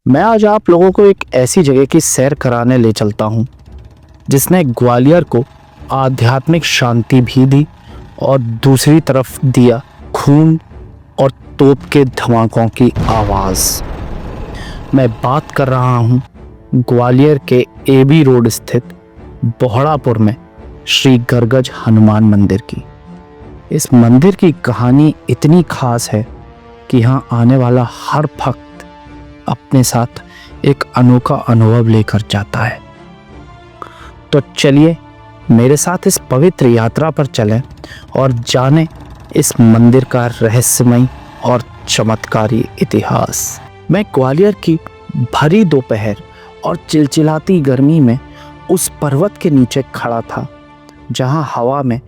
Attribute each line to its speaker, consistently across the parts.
Speaker 1: मैं आज आप लोगों को एक ऐसी जगह की सैर कराने ले चलता हूँ जिसने ग्वालियर को आध्यात्मिक शांति भी दी और दूसरी तरफ दिया खून और तोप के धमाकों की आवाज़। मैं बात कर रहा हूँ ग्वालियर के एबी रोड स्थित बोहड़ापुर में श्री गरगज हनुमान मंदिर की। इस मंदिर की कहानी इतनी खास है कि यहाँ आने वाला हर भक्त अपने साथ एक अनोखा अनुभव लेकर जाता है। तो चलिए मेरे साथ इस पवित्र यात्रा पर चलें और जानें इस मंदिर का रहस्यमय और चमत्कारी इतिहास। मैं ग्वालियर की भरी दोपहर और चिलचिलाती गर्मी में उस पर्वत के नीचे खड़ा था जहां हवा में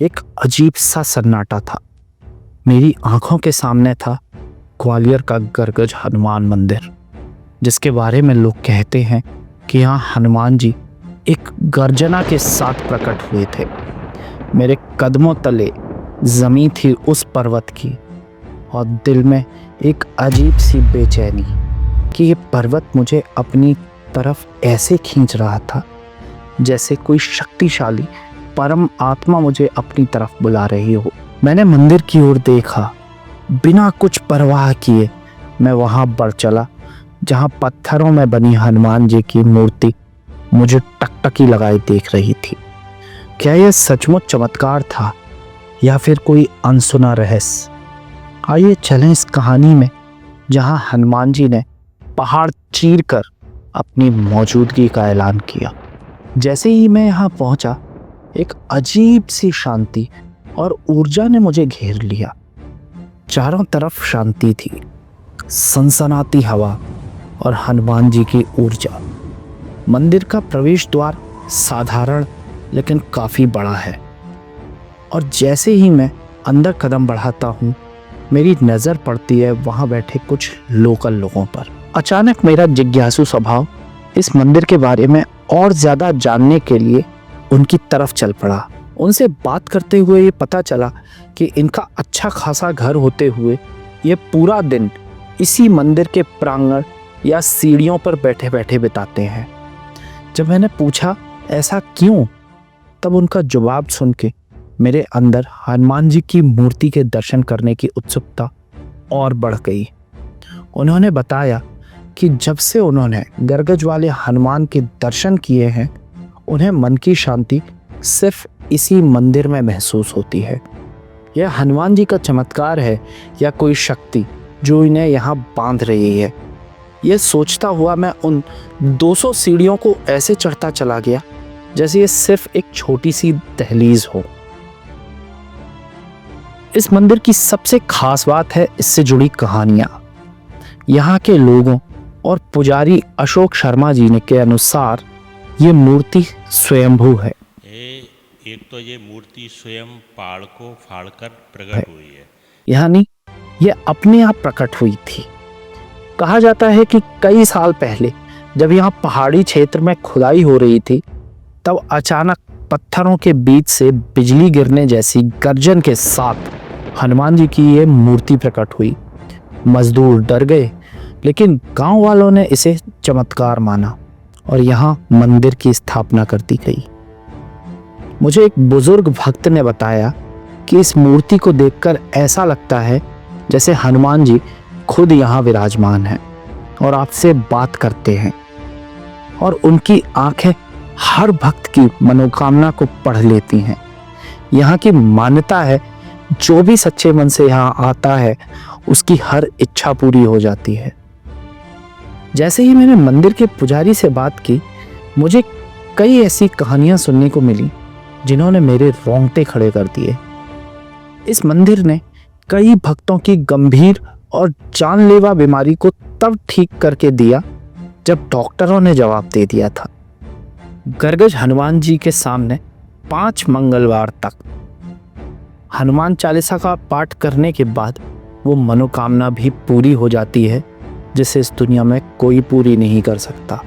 Speaker 1: एक अजीब सा सन्नाटा था। मेरी आंखों के सामने था ग्वालियर का गरगज हनुमान मंदिर, जिसके बारे में लोग कहते हैं कि यहाँ हनुमान जी एक गर्जना के साथ प्रकट हुए थे। मेरे कदमों तले जमी थी उस पर्वत की और दिल में एक अजीब सी बेचैनी कि ये पर्वत मुझे अपनी तरफ ऐसे खींच रहा था जैसे कोई शक्तिशाली परम आत्मा मुझे अपनी तरफ बुला रही हो। मैंने मंदिर की ओर देखा। बिना कुछ परवाह किए मैं वहां बढ़ चला जहां पत्थरों में बनी हनुमान जी की मूर्ति मुझे टकटकी लगाए देख रही थी। क्या यह सचमुच चमत्कार था या फिर कोई अनसुना रहस्य? आइए चलें इस कहानी में जहां हनुमान जी ने पहाड़ चीरकर अपनी मौजूदगी का ऐलान किया। जैसे ही मैं यहाँ पहुंचा, एक अजीब सी शांति और ऊर्जा ने मुझे घेर लिया। चारों तरफ शांति थी, सनसनाती हवा और हनुमान जी की ऊर्जा। मंदिर का प्रवेश द्वार साधारण लेकिन काफ़ी बड़ा है और जैसे ही मैं अंदर कदम बढ़ाता हूँ, मेरी नज़र पड़ती है वहाँ बैठे कुछ लोकल लोगों पर। अचानक मेरा जिज्ञासु स्वभाव इस मंदिर के बारे में और ज़्यादा जानने के लिए उनकी तरफ चल पड़ा। उनसे बात करते हुए ये पता चला कि इनका अच्छा खासा घर होते हुए ये पूरा दिन इसी मंदिर के प्रांगण या सीढ़ियों पर बैठे बैठे बिताते हैं। जब मैंने पूछा ऐसा क्यों, तब उनका जवाब सुन के मेरे अंदर हनुमान जी की मूर्ति के दर्शन करने की उत्सुकता और बढ़ गई। उन्होंने बताया कि जब से उन्होंने गरगज वाले हनुमान के दर्शन किए हैं, उन्हें मन की शांति सिर्फ इसी मंदिर में महसूस होती है। यह हनुमान जी का चमत्कार है या कोई शक्ति जो इन्हें यहाँ बांध रही है। यह सोचता हुआ मैं उन 200 सीढ़ियों को ऐसे चढ़ता चला गया जैसे ये सिर्फ एक छोटी सी दहलीज हो। इस मंदिर की सबसे खास बात है इससे जुड़ी कहानियां। यहाँ के लोगों और पुजारी अशोक शर्मा जी ने के अनुसार ये मूर्ति स्वयंभू है।
Speaker 2: एक तो ये मूर्ति स्वयं पहाड़ को फाड़कर प्रकट हुई है,
Speaker 1: यानी ये अपने आप प्रकट हुई थी। कहा जाता है कि कई साल पहले जब यहाँ पहाड़ी क्षेत्र में खुदाई हो रही थी, तब अचानक पत्थरों के बीच से बिजली गिरने जैसी गर्जन के साथ हनुमान जी की ये मूर्ति प्रकट हुई। मजदूर डर गए, लेकिन गांव वालों ने इसे चमत्कार माना और यहाँ मंदिर की स्थापना कर दी गई। मुझे एक बुजुर्ग भक्त ने बताया कि इस मूर्ति को देखकर ऐसा लगता है जैसे हनुमान जी खुद यहाँ विराजमान हैं और आपसे बात करते हैं और उनकी आंखें हर भक्त की मनोकामना को पढ़ लेती हैं। यहाँ की मान्यता है जो भी सच्चे मन से यहाँ आता है उसकी हर इच्छा पूरी हो जाती है। जैसे ही मैंने मंदिर के पुजारी से बात की, मुझे कई ऐसी कहानियां सुनने को मिली जिन्होंने मेरे रोंगटे खड़े कर दिए। इस मंदिर ने कई भक्तों की गंभीर और जानलेवा बीमारी को तब ठीक करके दिया जब डॉक्टरों ने जवाब दे दिया था। गरगज हनुमान जी के सामने 5 मंगलवार तक हनुमान चालीसा का पाठ करने के बाद वो मनोकामना भी पूरी हो जाती है जिसे इस दुनिया में कोई पूरी नहीं कर सकता।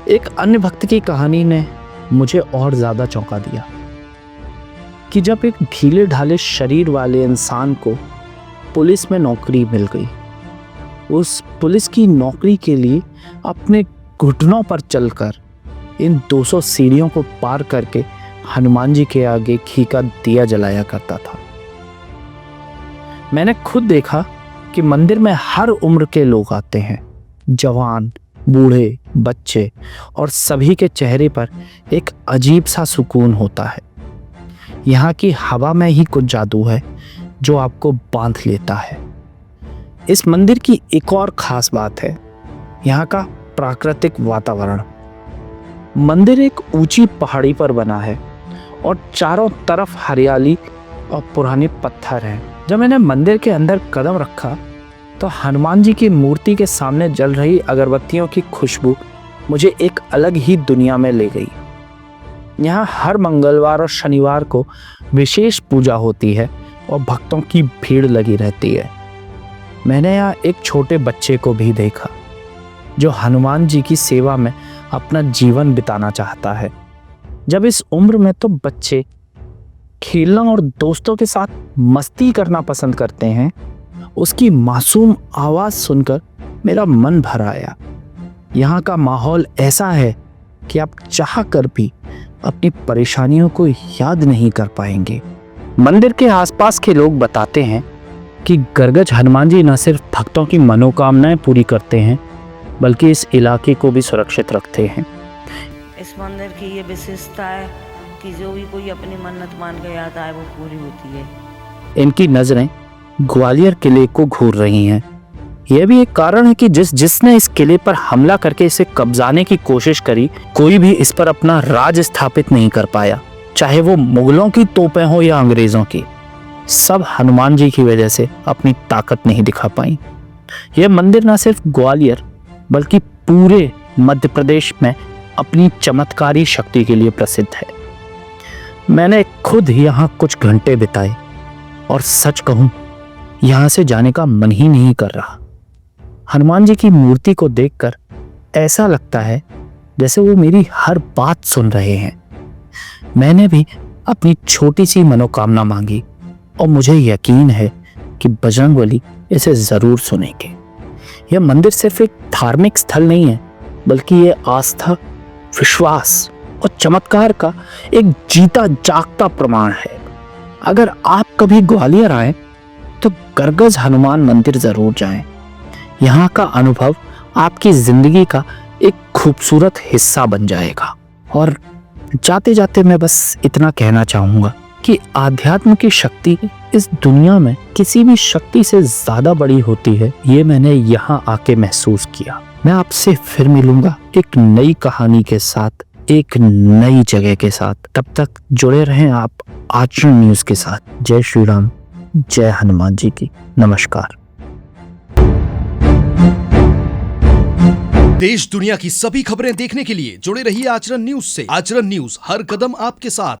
Speaker 1: एक अन्य भक्त की कहानी ने मुझे और ज्यादा चौंका दिया कि जब एक ढीले ढाले शरीर वाले इंसान को पुलिस में नौकरी मिल गई उस पुलिस की नौकरी के लिए अपने घुटनों पर चलकर इन 200 सीढ़ियों को पार करके हनुमान जी के आगे घी का दिया जलाया करता था। मैंने खुद देखा कि मंदिर में हर उम्र के लोग आते हैं, जवान, बूढ़े, बच्चे, और सभी के चेहरे पर एक अजीब सा सुकून होता है। यहाँ की हवा में ही कुछ जादू है जो आपको बांध लेता है। इस मंदिर की एक और खास बात है यहाँ का प्राकृतिक वातावरण। मंदिर एक ऊंची पहाड़ी पर बना है और चारों तरफ हरियाली और पुराने पत्थर हैं। जब मैंने मंदिर के अंदर कदम रखा तो हनुमान जी की मूर्ति के सामने जल रही अगरबत्तियों की खुशबू मुझे एक अलग ही दुनिया में ले गई। यहाँ हर मंगलवार और शनिवार को विशेष पूजा होती है और भक्तों की भीड़ लगी रहती है। मैंने यहाँ एक छोटे बच्चे को भी देखा जो हनुमान जी की सेवा में अपना जीवन बिताना चाहता है। जब इस उम्र में तो बच्चे खेलना और दोस्तों के साथ मस्ती करना पसंद करते हैं, उसकी मासूम आवाज़ सुनकर मेरा मन भर आया। यहाँ का माहौल ऐसा है कि आप चाह कर भी अपनी परेशानियों को याद नहीं कर पाएंगे। मंदिर के आसपास के लोग बताते हैं कि गरगज हनुमान जी न सिर्फ भक्तों की मनोकामनाएं पूरी करते हैं बल्कि इस इलाके को भी सुरक्षित रखते हैं।
Speaker 3: इस मंदिर की ये विशेषता है कि जो भी कोई अपनी मन्नत मान के आता है वो पूरी होती है।
Speaker 1: इनकी नजरें ग्वालियर किले को घूर रही हैं। यह भी एक कारण है कि जिसने इस किले पर हमला करके इसे कब्जाने की कोशिश करी, कोई भी इस पर अपना राज स्थापित नहीं कर पाया, चाहे वो मुगलों की तोपें हो या अंग्रेजों की। सब हनुमान जी की वजह से अपनी ताकत नहीं दिखा पाई। यह मंदिर न सिर्फ ग्वालियर बल्कि पूरे मध्य प्रदेश में अपनी चमत्कारी शक्ति के लिए प्रसिद्ध है। मैंने खुद यहाँ कुछ घंटे बिताए और सच कहूं यहाँ से जाने का मन ही नहीं कर रहा। हनुमान जी की मूर्ति को देखकर ऐसा लगता है जैसे वो मेरी हर बात सुन रहे हैं। मैंने भी अपनी छोटी सी मनोकामना मांगी और मुझे यकीन है कि बजरंगबली इसे जरूर सुनेंगे। यह मंदिर सिर्फ एक धार्मिक स्थल नहीं है बल्कि यह आस्था, विश्वास और चमत्कार का एक जीता जागता प्रमाण है। अगर आप कभी ग्वालियर आए तो गरगज हनुमान मंदिर जरूर जाएं। यहाँ का अनुभव आपकी जिंदगी का एक खूबसूरत हिस्सा बन जाएगा। और जाते जाते मैं बस इतना कहना चाहूंगा कि आध्यात्म की शक्ति इस दुनिया में किसी भी शक्ति से ज्यादा बड़ी होती है। ये मैंने यहाँ आके महसूस किया। मैं आपसे फिर मिलूंगा एक नई कहानी के साथ, एक नई जगह के साथ। तब तक जुड़े रहें आप आचरण न्यूज के साथ। जय श्री राम, जय हनुमान जी की। नमस्कार।
Speaker 4: देश दुनिया की सभी खबरें देखने के लिए जुड़े रहिए आचरण न्यूज से। आचरण न्यूज, हर कदम आपके साथ।